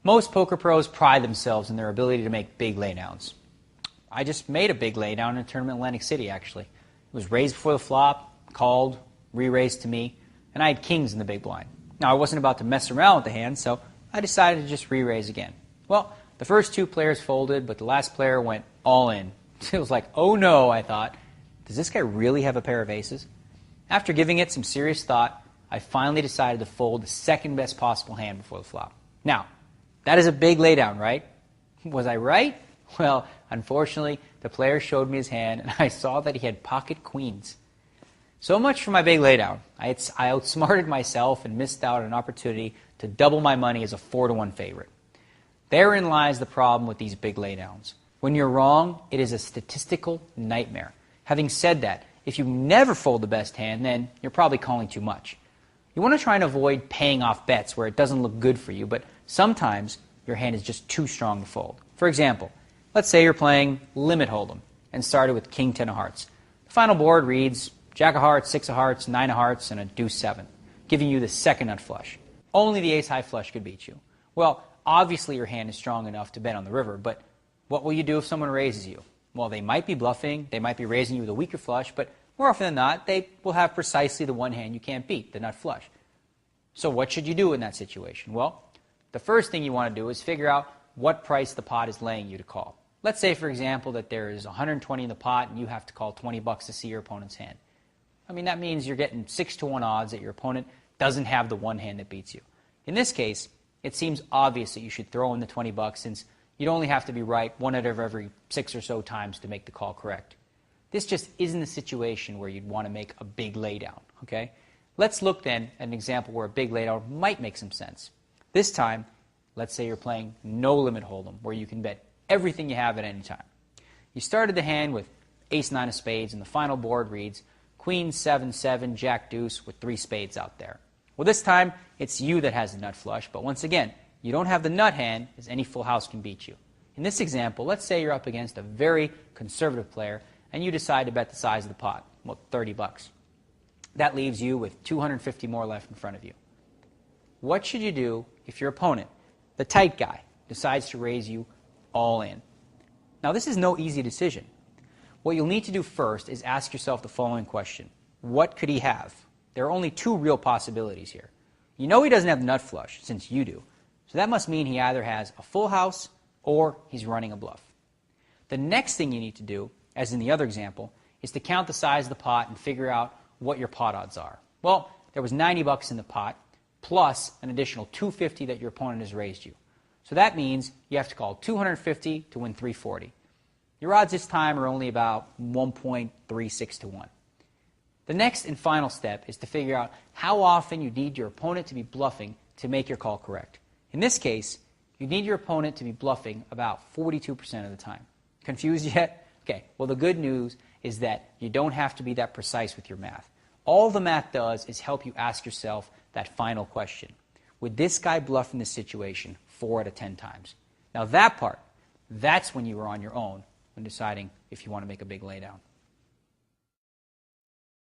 Most poker pros pride themselves in their ability to make big laydowns. I just made a big laydown in a tournament in Atlantic City, actually. It was raised before the flop, called, re-raised to me, and I had kings in the big blind. Now, I wasn't about to mess around with the hand, so I decided to just re-raise again. Well, the first two players folded, but the last player went all in. It was like, oh no, I thought. Does this guy really have a pair of aces? After giving it some serious thought, I finally decided to fold the second best possible hand before the flop. Now, that is a big laydown, right? Was I right? Well, unfortunately, the player showed me his hand, and I saw that he had pocket queens. So much for my big laydown. I outsmarted myself and missed out on an opportunity to double my money as a 4-to-1 favorite. Therein lies the problem with these big laydowns. When you're wrong, it is a statistical nightmare. Having said that, if you never fold the best hand, then you're probably calling too much. You want to try and avoid paying off bets where it doesn't look good for you, but sometimes your hand is just too strong to fold. For example, let's say you're playing limit hold'em and started with king 10 of hearts. The final board reads jack of hearts, 6 of hearts, 9 of hearts, and a deuce 7, giving you the second nut flush. Only the ace high flush could beat you. Well, obviously your hand is strong enough to bet on the river, but what will you do if someone raises you? Well, they might be bluffing, they might be raising you with a weaker flush, but more often than not, they will have precisely the one hand you can't beat, the nut flush. So what should you do in that situation? Well, the first thing you want to do is figure out what price the pot is laying you to call. Let's say, for example, that there is 120 in the pot and you have to call 20 bucks to see your opponent's hand. I mean, that means you're getting 6-to-1 odds that your opponent doesn't have the one hand that beats you. In this case, it seems obvious that you should throw in the 20 bucks since you'd only have to be right one out of every 6 or so times to make the call correct. This just isn't a situation where you'd want to make a big laydown, okay? Let's look then at an example where a big laydown might make some sense. This time, let's say you're playing no limit hold'em, where you can bet everything you have at any time. You started the hand with ace 9 of spades, and the final board reads queen 7-7, jack deuce with 3 spades out there. Well, this time, it's you that has the nut flush, but once again, you don't have the nut hand, as any full house can beat you. In this example, let's say you're up against a very conservative player, and you decide to bet the size of the pot, well, 30 bucks. That leaves you with 250 more left in front of you. What should you do if your opponent, the tight guy, decides to raise you all in? Now, this is no easy decision. What you'll need to do first is ask yourself the following question. What could he have? There are only 2 real possibilities here. You know he doesn't have the nut flush, since you do. So that must mean he either has a full house or he's running a bluff. The next thing you need to do, as in the other example, is to count the size of the pot and figure out what your pot odds are. Well, there was 90 bucks in the pot, plus an additional 250 that your opponent has raised you. So that means you have to call 250 to win 340. Your odds this time are only about 1.36 to 1. The next and final step is to figure out how often you need your opponent to be bluffing to make your call correct. In this case, you need your opponent to be bluffing about 42% of the time. Confused yet? Okay, well, the good news is that you don't have to be that precise with your math. All the math does is help you ask yourself that final question. Would this guy bluff in this situation 4 out of 10 times? Now that part, that's when you are on your own when deciding if you want to make a big laydown.